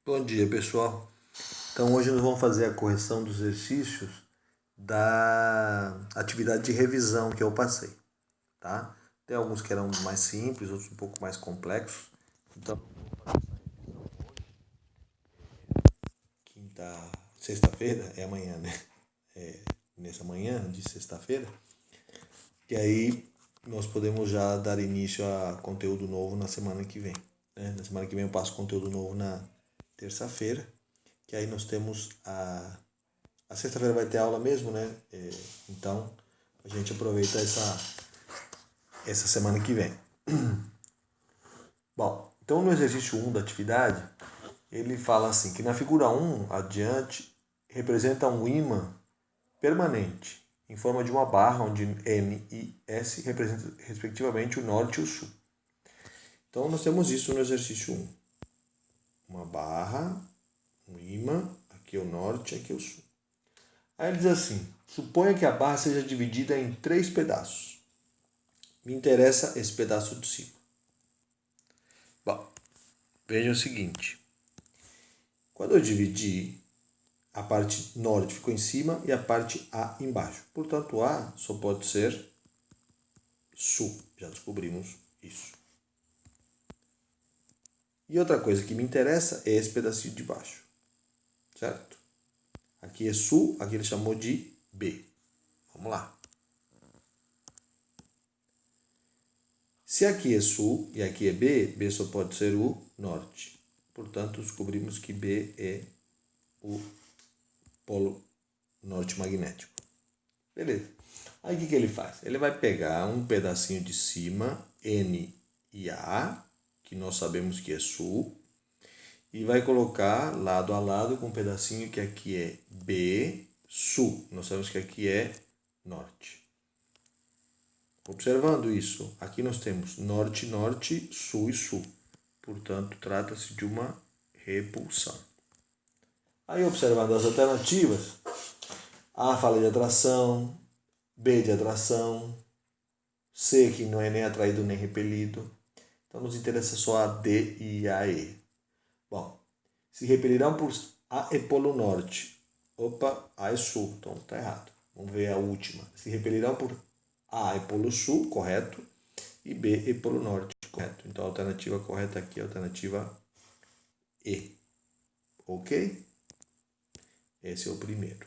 Bom dia, pessoal. Então hoje nós vamos fazer a correção dos exercícios da atividade de revisão que eu passei, tá? Tem alguns que eram mais simples, outros um pouco mais complexos. Então, sexta-feira, é amanhã, né? Nessa manhã de sexta-feira. E aí nós podemos já dar início a conteúdo novo na semana que vem, né? Na semana que vem eu passo conteúdo novo na terça-feira, que aí nós temos a sexta-feira vai ter aula mesmo, né? Então, a gente aproveita essa semana que vem. Bom, então no exercício 1 da atividade, ele fala assim, que na figura 1, adiante, representa um ímã permanente, em forma de uma barra, onde N e S representam respectivamente o norte e o sul. Então, nós temos isso no exercício 1. Uma barra, um ímã, aqui é o norte, aqui é o sul. Aí ele diz assim, suponha que a barra seja dividida em 3 pedaços. Me interessa esse pedaço de cima. Bom, veja o seguinte. Quando eu dividi, a parte norte ficou em cima e a parte A embaixo. Portanto, A só pode ser sul. Já descobrimos isso. E outra coisa que me interessa é esse pedacinho de baixo. Certo? Aqui é sul, aqui ele chamou de B. Vamos lá. Se aqui é sul e aqui é B, B só pode ser o norte. Portanto, descobrimos que B é o polo norte magnético. Beleza. Aí o que ele faz? Ele vai pegar um pedacinho de cima, N e A, que nós sabemos que é sul, e vai colocar lado a lado com um pedacinho que aqui é B, sul. Nós sabemos que aqui é norte. Observando isso, aqui nós temos norte, norte, sul e sul. Portanto, trata-se de uma repulsão. Aí, observando as alternativas, A fala de atração, B de atração, C que não é nem atraído nem repelido. Então, nos interessa só a D e a E. Bom, se repelirão por A é polo norte. Opa, A é sul, então está errado. Vamos ver a última. Se repelirão por A é polo sul, correto, e B é polo norte, correto. Então, a alternativa correta aqui é a alternativa E. Ok? Esse é o primeiro.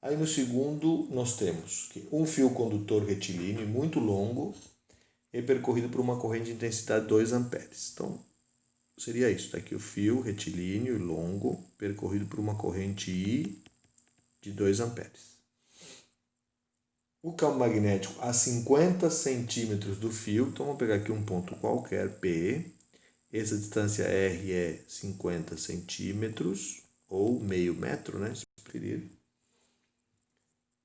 Aí no segundo nós temos que um fio condutor retilíneo muito longo é percorrido por uma corrente de intensidade 2 amperes. Então, seria isso. Está aqui o fio retilíneo e longo percorrido por uma corrente I de 2 amperes. O campo magnético a 50 centímetros do fio, então vamos pegar aqui um ponto qualquer, P. Essa distância R é 50 centímetros, ou meio metro, né, se preferir.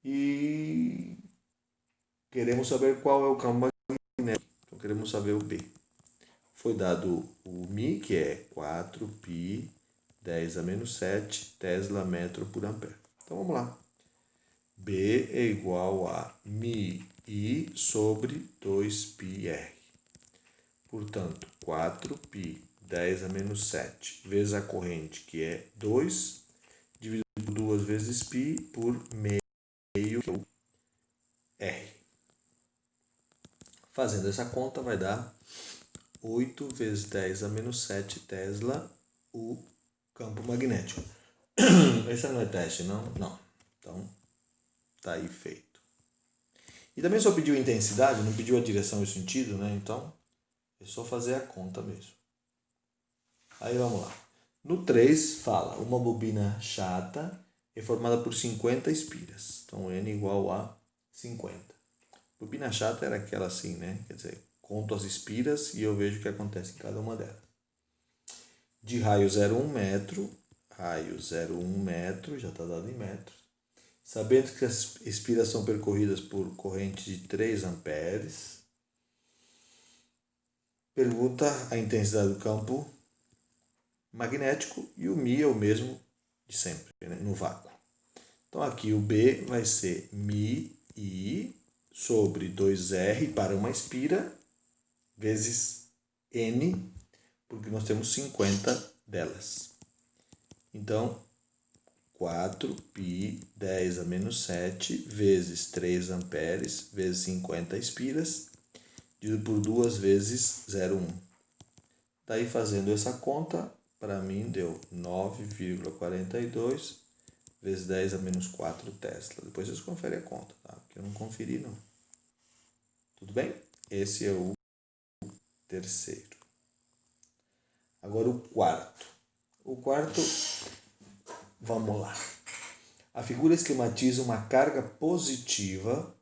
E queremos saber qual é o campo magnético. Então, queremos saber o B. Foi dado o Mi, que é 4π 10 a menos 7 Tesla metro por ampere. Então, vamos lá. B é igual a μI sobre 2πr. Portanto, 4π 10 a menos 7 vezes a corrente, que é 2, dividido por 2 vezes π por meio, que é o R. Fazendo essa conta, vai dar 8 vezes 10 a menos 7 Tesla, o campo magnético. Esse não é teste, não? Não. Então, tá aí feito. E também só pediu intensidade, não pediu a direção e o sentido, né? Então, é só fazer a conta mesmo. Aí vamos lá. No 3 fala, uma bobina chata é formada por 50 espiras. Então, N igual a 50. Bobina chata era aquela assim, né? Quer dizer, conto as espiras e eu vejo o que acontece em cada uma delas. De raio 0,1 metro, raio 0,1 metro, já está dado em metros. Sabendo que as espiras são percorridas por corrente de 3 amperes, pergunta a intensidade do campo magnético e o Mi é o mesmo de sempre, né? No vácuo. Então aqui o B vai ser μI sobre 2R para uma espira vezes N, porque nós temos 50 delas. Então, 4π10 a menos 7 vezes 3 amperes vezes 50 espiras, dividido por 2 vezes 0,1. Daí, fazendo essa conta, para mim deu 9,42 vezes 10 a menos 4 Tesla. Depois vocês conferem a conta, tá? Porque eu não conferi, não. Tudo bem? Esse é o terceiro. Agora o quarto. O quarto, vamos lá. A figura esquematiza uma carga positiva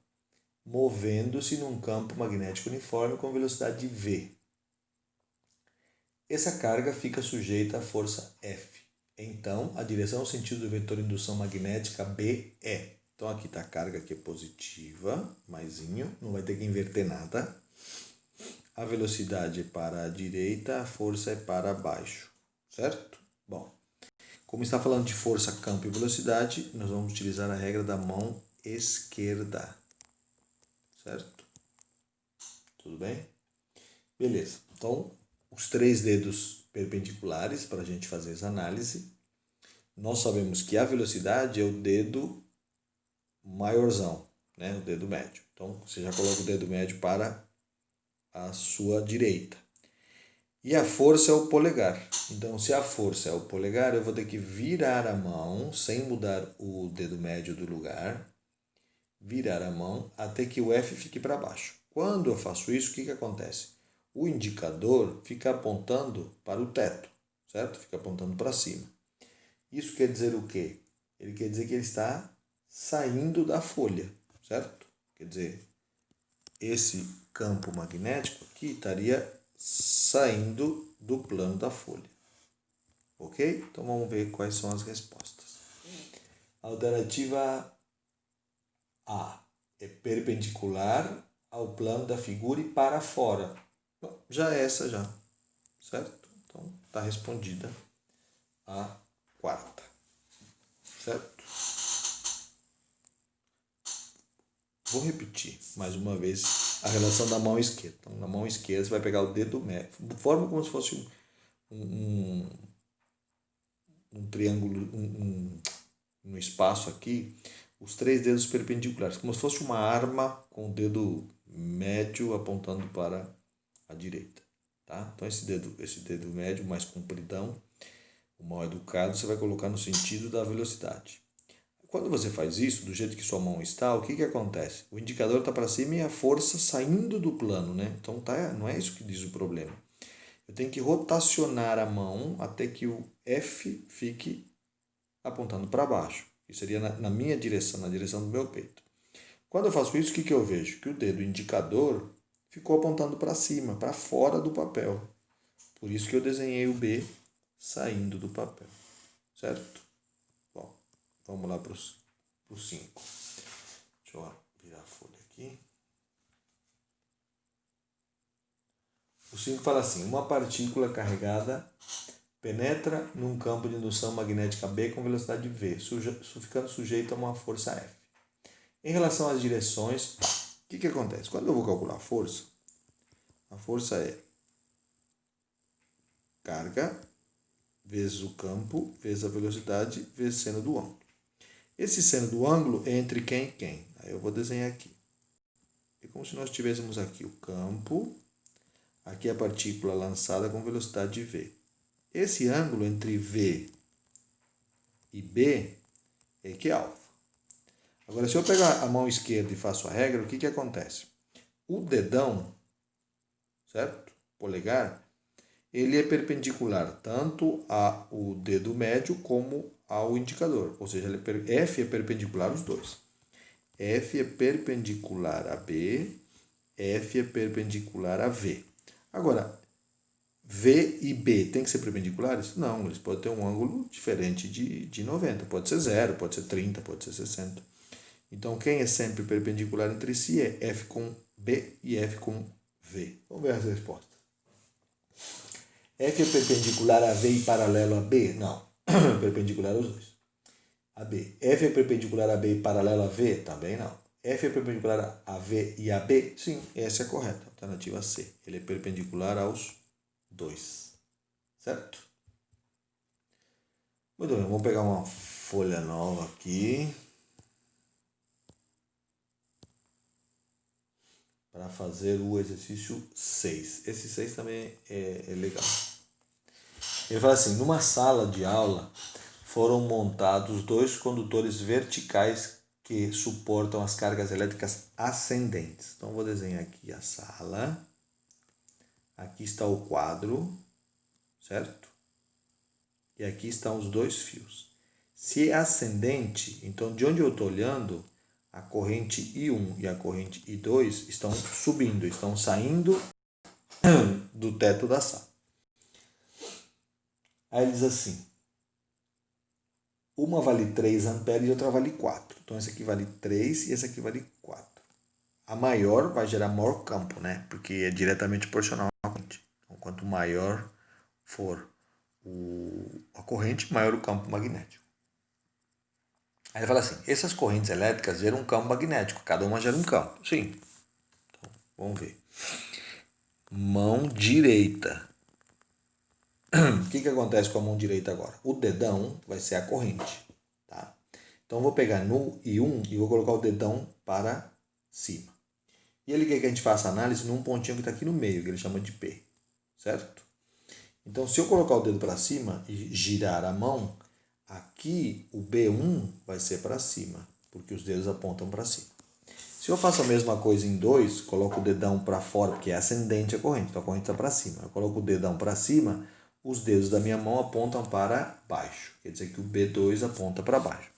movendo-se num campo magnético uniforme com velocidade v. Essa carga fica sujeita à força F. Então, a direção ao sentido do vetor de indução magnética B é. Então, aqui está a carga que é positiva, maisinho, não vai ter que inverter nada. A velocidade é para a direita, a força é para baixo, certo? Bom, como está falando de força, campo e velocidade, nós vamos utilizar a regra da mão esquerda, certo? Tudo bem? Beleza, então os 3 dedos perpendiculares para a gente fazer essa análise. Nós sabemos que a velocidade é o dedo maiorzão, né? O dedo médio. Então, você já coloca o dedo médio para a sua direita. E a força é o polegar. Então, se a força é o polegar, eu vou ter que virar a mão, sem mudar o dedo médio do lugar, virar a mão até que o F fique para baixo. Quando eu faço isso, o que acontece? O indicador fica apontando para o teto, certo? Fica apontando para cima. Isso quer dizer o quê? Ele quer dizer que ele está saindo da folha, certo? Quer dizer, esse campo magnético aqui estaria saindo do plano da folha. Ok? Então vamos ver quais são as respostas. Alternativa A é perpendicular ao plano da figura e para fora. Bom, já é essa já, certo? Então está respondida a quarta, certo? Vou repetir mais uma vez a relação da mão esquerda. Então, na mão esquerda você vai pegar o dedo médio, forma como se fosse um triângulo, um espaço aqui, os 3 dedos perpendiculares, como se fosse uma arma com o dedo médio apontando para a direita, tá? Então esse dedo médio mais compridão, o mal educado, você vai colocar no sentido da velocidade. Quando você faz isso, do jeito que sua mão está, o que acontece? O indicador está para cima e a força saindo do plano, né? Então não é isso que diz o problema. Eu tenho que rotacionar a mão até que o F fique apontando para baixo. Isso seria na minha direção, na direção do meu peito. Quando eu faço isso, o que eu vejo? Que o dedo indicador ficou apontando para cima, para fora do papel. Por isso que eu desenhei o B saindo do papel, certo? Bom, vamos lá para o 5. Deixa eu virar a folha aqui. O 5 fala assim: uma partícula carregada penetra num campo de indução magnética B com velocidade v, ficando sujeito a uma força F. Em relação às direções, o que acontece? Quando eu vou calcular a força é carga vezes o campo, vezes a velocidade, vezes seno do ângulo. Esse seno do ângulo é entre quem e quem? Aí eu vou desenhar aqui. É como se nós tivéssemos aqui o campo, aqui a partícula lançada com velocidade v. Esse ângulo entre V e B é que é alfa. Agora, se eu pegar a mão esquerda e faço a regra, o que acontece? O dedão, certo? Polegar, ele é perpendicular tanto ao dedo médio como ao indicador. Ou seja, F é perpendicular aos dois. F é perpendicular a B, F é perpendicular a V. Agora, V e B tem que ser perpendiculares? Não, eles podem ter um ângulo diferente de 90. Pode ser 0, pode ser 30, pode ser 60. Então, quem é sempre perpendicular entre si é F com B e F com V. Vamos ver as respostas. F é perpendicular a V e paralelo a B? Não. Perpendicular aos dois. A B. F é perpendicular a B e paralelo a V? Também não. F é perpendicular a V e a B? Sim, essa é a correta. Alternativa C. Ele é perpendicular aos 2. certo? Muito bem, vamos pegar uma folha nova aqui para fazer o exercício 6. Esse 6 também é legal. Ele fala assim, numa sala de aula foram montados 2 condutores verticais que suportam as cargas elétricas ascendentes. Então, vou desenhar aqui a sala. Aqui está o quadro, certo? E aqui estão os 2 fios. Se é ascendente, então de onde eu estou olhando, a corrente I1 e a corrente I2 estão subindo, estão saindo do teto da sala. Aí ele diz assim, uma vale 3 amperes e outra vale 4. Então essa aqui vale 3 e essa aqui vale 4. A maior vai gerar maior campo, né? Porque é diretamente proporcional à corrente. Então quanto maior for a corrente, maior o campo magnético. Aí ele fala assim, essas correntes elétricas geram um campo magnético, cada uma gera um campo. Sim. Então, vamos ver. Mão direita. O que acontece com a mão direita agora? O dedão vai ser a corrente. Tá? Então, eu vou pegar no I1 e vou colocar o dedão para cima. E ele quer que a gente faça análise num pontinho que está aqui no meio, que ele chama de P. Certo? Então, se eu colocar o dedo para cima e girar a mão, aqui o B1 vai ser para cima, porque os dedos apontam para cima. Se eu faço a mesma coisa em 2, coloco o dedão para fora, porque é ascendente a corrente, então a corrente está para cima. Eu coloco o dedão para cima, os dedos da minha mão apontam para baixo. Quer dizer que o B2 aponta para baixo.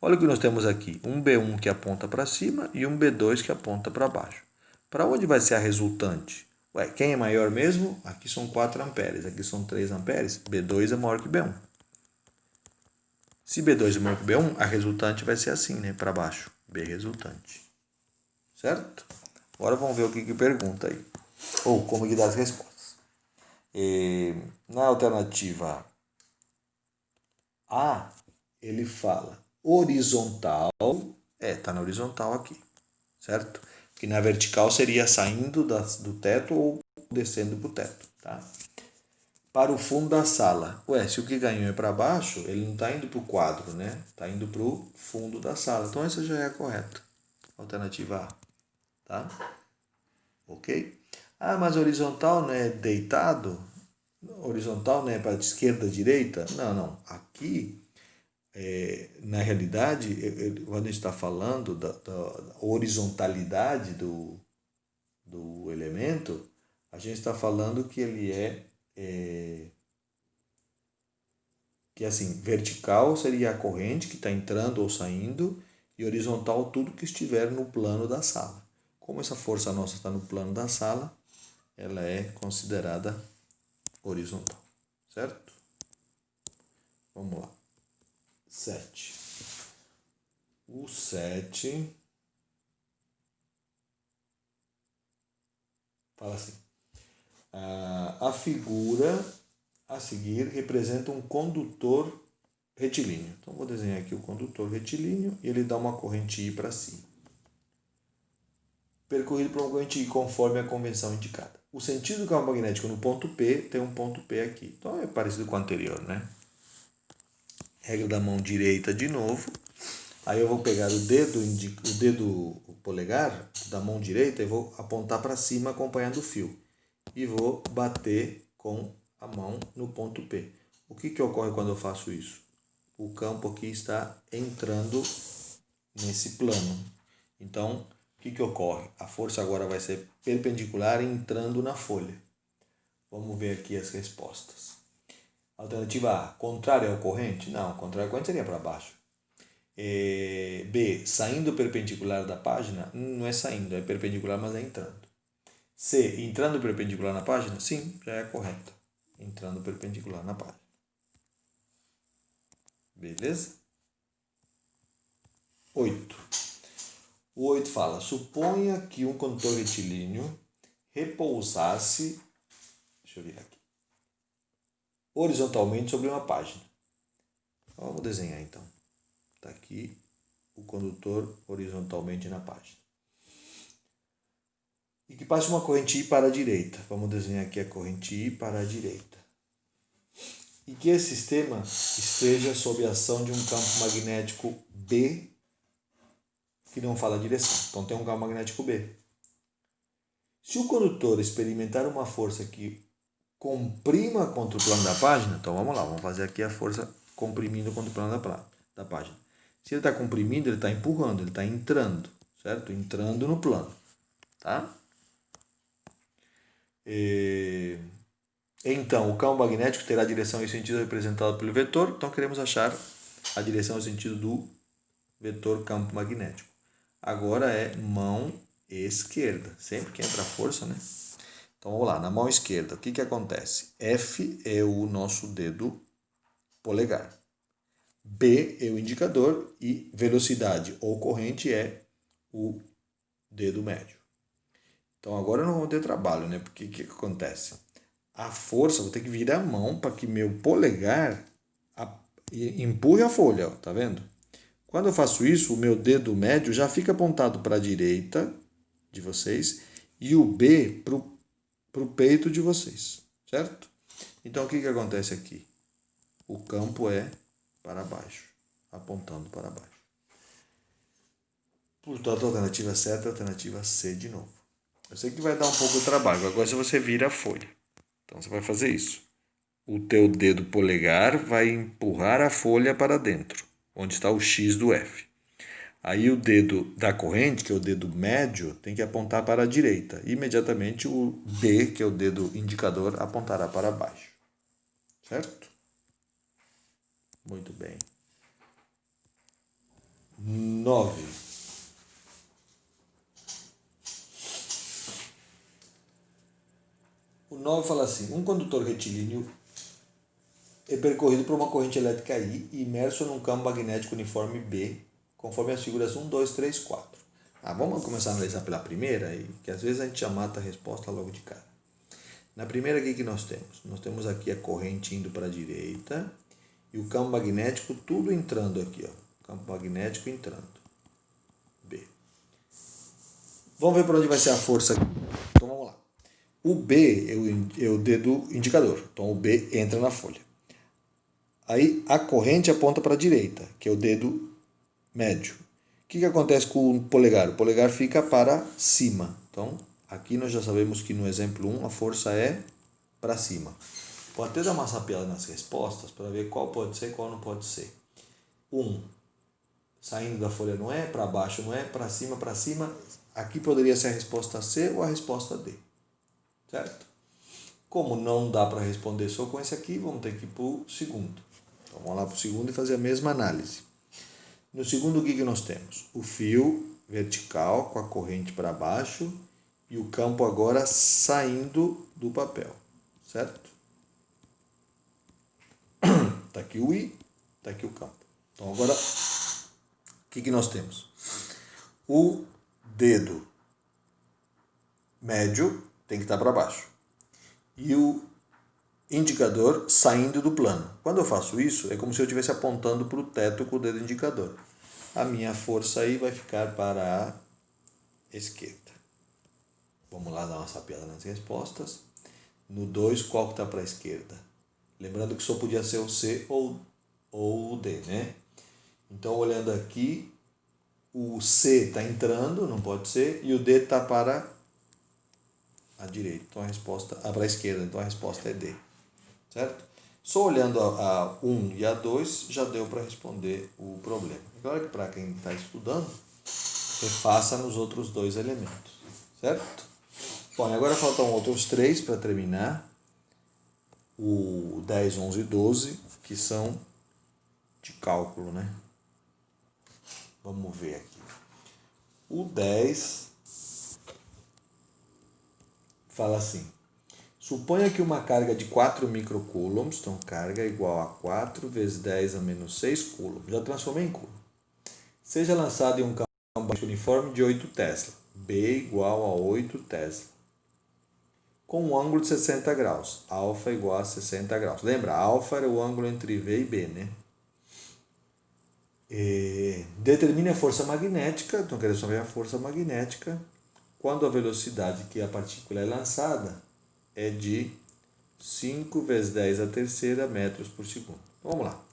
Olha o que nós temos aqui, um B1 que aponta para cima e um B2 que aponta para baixo. Para onde vai ser a resultante? Ué, quem é maior mesmo? Aqui são 4 amperes, aqui são 3 amperes. B2 é maior que B1. Se B2 é maior que B1, a resultante vai ser assim, né? Para baixo. B resultante. Certo? Agora vamos ver o que pergunta aí. Ou como que dá as respostas. Na alternativa A, ele fala horizontal. Está na horizontal aqui. Certo? Que na vertical seria saindo do teto ou descendo para o teto. Tá? Para o fundo da sala. Ué, se o que ganhou é para baixo, ele não está indo para o quadro, né? Está indo para o fundo da sala. Então essa já é a correta. Alternativa A. Tá? Ok? Ah, mas horizontal, né? Deitado. Horizontal, né? Para esquerda, direita. Não, não. Aqui, na realidade, quando a gente está falando da horizontalidade do elemento, a gente está falando que ele que assim, vertical seria a corrente que está entrando ou saindo e horizontal tudo que estiver no plano da sala. Como essa força nossa está no plano da sala, ela é considerada horizontal, certo? Vamos lá. 7. O 7 fala assim, a figura a seguir representa um condutor retilíneo. Então, vou desenhar aqui o condutor retilíneo e ele dá uma corrente I para cima. Percorrido por uma corrente I conforme a convenção indicada. O sentido do campo magnético no ponto P tem um ponto P aqui. Então, é parecido com o anterior, né? Regra da mão direita de novo. Aí eu vou pegar o dedo polegar da mão direita e vou apontar para cima acompanhando o fio. E vou bater com a mão no ponto P. O que ocorre quando eu faço isso? O campo aqui está entrando nesse plano. Então, o que ocorre? A força agora vai ser perpendicular entrando na folha. Vamos ver aqui as respostas. Alternativa A, contrário ao corrente? Não, contrário ao corrente seria para baixo. B, saindo perpendicular da página? Não é saindo, é perpendicular, mas é entrando. C, entrando perpendicular na página? Sim, já é correto. Entrando perpendicular na página. Beleza? 8. O 8 fala, suponha que um condutor retilíneo repousasse, deixa eu virar aqui, horizontalmente sobre uma página. Vamos desenhar então. Está aqui o condutor horizontalmente na página. E que passe uma corrente I para a direita. Vamos desenhar aqui a corrente I para a direita. e que esse sistema esteja sob a ação de um campo magnético B que não fala a direção. Então tem um campo magnético B. Se o condutor experimentar uma força que comprima contra o plano da página, então vamos lá, vamos fazer aqui a força comprimindo contra o plano da página. Se ele está comprimindo, ele está empurrando, ele está entrando, certo? Entrando no plano, tá? Então, o campo magnético terá a direção e sentido representado pelo vetor. Então, queremos achar a direção e sentido do vetor campo magnético. Agora é mão esquerda. Sempre que entra a força, né? Então, vamos lá. Na mão esquerda, o que acontece? F é o nosso dedo polegar. B é o indicador e velocidade ou corrente é o dedo médio. Então, agora não vou ter trabalho, né? Porque o que acontece? A força, vou ter que virar a mão para que meu polegar empurre a folha, ó, tá vendo? Quando eu faço isso, o meu dedo médio já fica apontado para a direita de vocês e o B para o peito de vocês, certo? Então, o que acontece aqui? O campo é para baixo, apontando para baixo. Portanto, a alternativa certa é a alternativa C de novo. Eu sei que vai dar um pouco de trabalho, agora se você vira a folha. Então, você vai fazer isso. O teu dedo polegar vai empurrar a folha para dentro, onde está o X do F. Aí o dedo da corrente, que é o dedo médio, tem que apontar para a direita. Imediatamente o B, que é o dedo indicador, apontará para baixo. Certo? Muito bem. 9. O 9 fala assim: um condutor retilíneo é percorrido por uma corrente elétrica I imerso num campo magnético uniforme B, conforme as figuras 1, 2, 3, 4. Vamos começar a analisar pela primeira, que às vezes a gente já mata a resposta logo de cara. Na primeira, o que nós temos? Nós temos aqui a corrente indo para a direita e o campo magnético tudo entrando aqui, ó. Campo magnético entrando. B. Vamos ver para onde vai ser a força aqui. Então vamos lá. O B é o dedo indicador, então o B entra na folha. Aí a corrente aponta para a direita, que é o dedo médio. O que acontece com o polegar? O polegar fica para cima. Então, aqui nós já sabemos que no exemplo 1 a força é para cima. Pode até dar uma sapiada nas respostas para ver qual pode ser e qual não pode ser. 1, saindo da folha não é, para baixo não é, para cima, para cima. Aqui poderia ser a resposta C ou a resposta D. Certo? Como não dá para responder só com esse aqui, vamos ter que ir para o segundo. Então, vamos lá para o segundo e fazer a mesma análise. No segundo, o que nós temos? O fio vertical com a corrente para baixo e o campo agora saindo do papel, certo? Está aqui o I, está aqui o campo. Então, agora, o que nós temos? O dedo médio tem que estar para baixo e o indicador saindo do plano. Quando eu faço isso, é como se eu estivesse apontando para o teto com o dedo indicador. A minha força aí vai ficar para a esquerda. Vamos lá dar uma sapiada nas respostas. No 2, qual que está para a esquerda? Lembrando que só podia ser o C ou o D, né? Então, olhando aqui, o C está entrando, não pode ser, e o D está para a direita. Então, a resposta para a esquerda. Então, a resposta é D. Certo? Só olhando a 1 e a 2 já deu para responder o problema. Agora que para quem está estudando, refaça nos outros dois elementos. Certo? Bom, agora faltam outros 3 para terminar. O 10, 11 e 12, que são de cálculo, né? Vamos ver aqui. O 10 fala assim: suponha que uma carga de 4 microcoulombs, então carga é igual a 4 vezes 10 a menos 6 coulombs, já transformei em coulomb, seja lançada em um campo uniforme de 8 Tesla, B igual a 8 Tesla, com um ângulo de 60 graus, alfa igual a 60 graus. Lembra, alfa era o ângulo entre V e B, né? Determine a força magnética, então quero saber a força magnética, quando a velocidade que a partícula é lançada é de 5 vezes 10 a terceira metros por segundo. Vamos lá.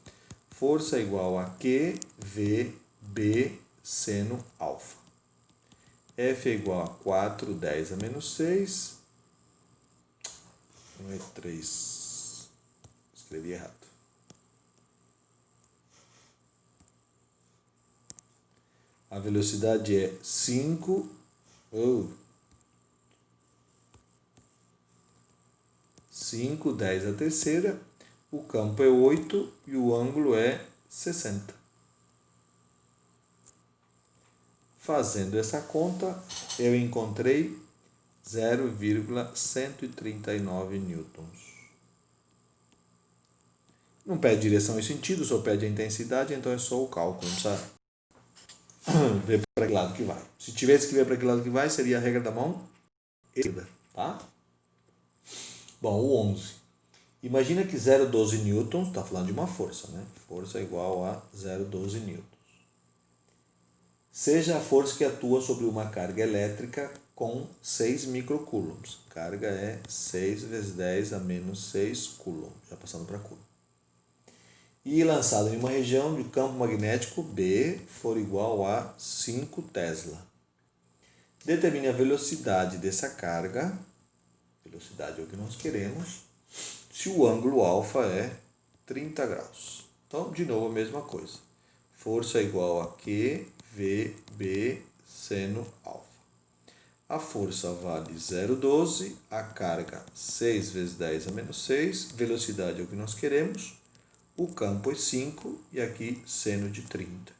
Força igual a Q, V, B, seno alfa. F é igual a 4, 10 a menos 6. Não é 3. Escrevi errado. A velocidade é 5. 5, 10 a terceira. O campo é 8 e o ângulo é 60. Fazendo essa conta, eu encontrei 0,139 newtons. Não pede direção e sentido, só pede a intensidade, então é só o cálculo, não precisa ver para que lado que vai. Se tivesse que ver para que lado que vai, seria a regra da mão esquerda, tá? Bom, o 11. Imagina que 0,12 newtons, está falando de uma força, né? Força é igual a 0,12 newtons. Seja a força que atua sobre uma carga elétrica com 6 microcoulombs. Carga é 6 vezes 10 a menos 6 coulomb, já passando para coulomb. E lançado em uma região de campo magnético B for igual a 5 Tesla. Determine a velocidade dessa carga, velocidade é o que nós queremos, se o ângulo alfa é 30 graus. Então, de novo, a mesma coisa. Força é igual a Q, V, B, seno alfa. A força vale 0,12, a carga 6 vezes 10 a menos 6, velocidade é o que nós queremos, o campo é 5 e aqui seno de 30.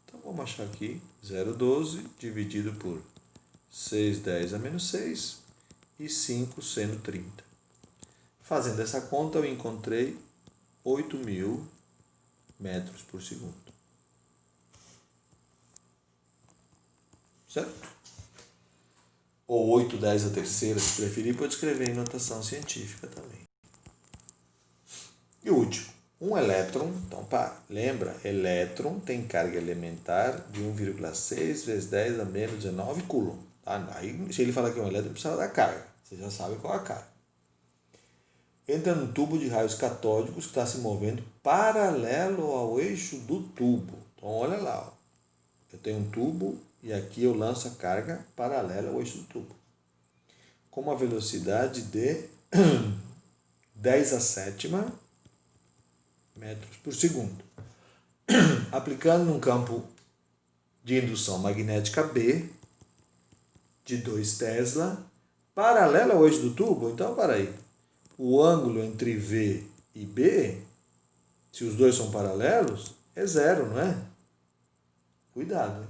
Então, vamos achar aqui 0,12 dividido por 6, 10 a menos 6 e 5 seno 30. Fazendo essa conta, eu encontrei 8.000 metros por segundo. Certo? Ou 8, 10 a terceira, se preferir, pode escrever em notação científica também. E o último, um elétron, então lembra, elétron tem carga elementar de 1,6 vezes 10 a menos 19 coulomb. Tá? Aí, se ele falar que é um elétron, precisa da carga. Você já sabe qual é a carga. Entra num tubo de raios catódicos que está se movendo paralelo ao eixo do tubo. Então, olha lá. Ó. Eu tenho um tubo e aqui eu lanço a carga paralela ao eixo do tubo. Com uma velocidade de 10 a sétima metros por segundo. Aplicando num campo de indução magnética B, de 2 Tesla, paralelo ao eixo do tubo. Então, para aí. O ângulo entre V e B, se os dois são paralelos, é 0, não é? Cuidado. Hein?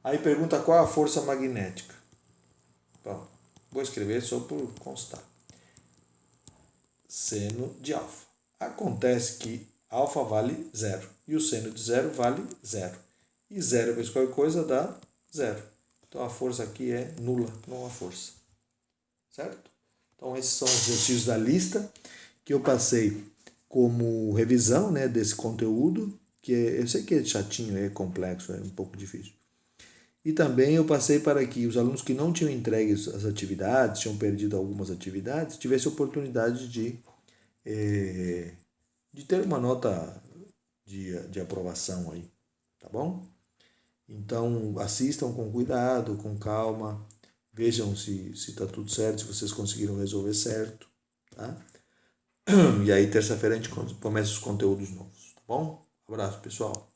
Aí pergunta qual é a força magnética. Bom, vou escrever só por constar. Seno de alfa. Acontece que alfa vale 0 e o seno de 0 vale 0. E 0 vezes qualquer coisa dá 0. Então a força aqui é nula, não há força. Certo? Então esses são os exercícios da lista que eu passei como revisão, né, desse conteúdo, que eu sei que é chatinho, é complexo, é um pouco difícil. E também eu passei para que os alunos que não tinham entregue as atividades, tinham perdido algumas atividades, tivessem oportunidade de ter uma nota de aprovação aí, tá bom? Então assistam com cuidado, com calma, vejam se está tudo certo, se vocês conseguiram resolver certo, tá? E aí terça-feira a gente começa os conteúdos novos, tá bom? Abraço, pessoal.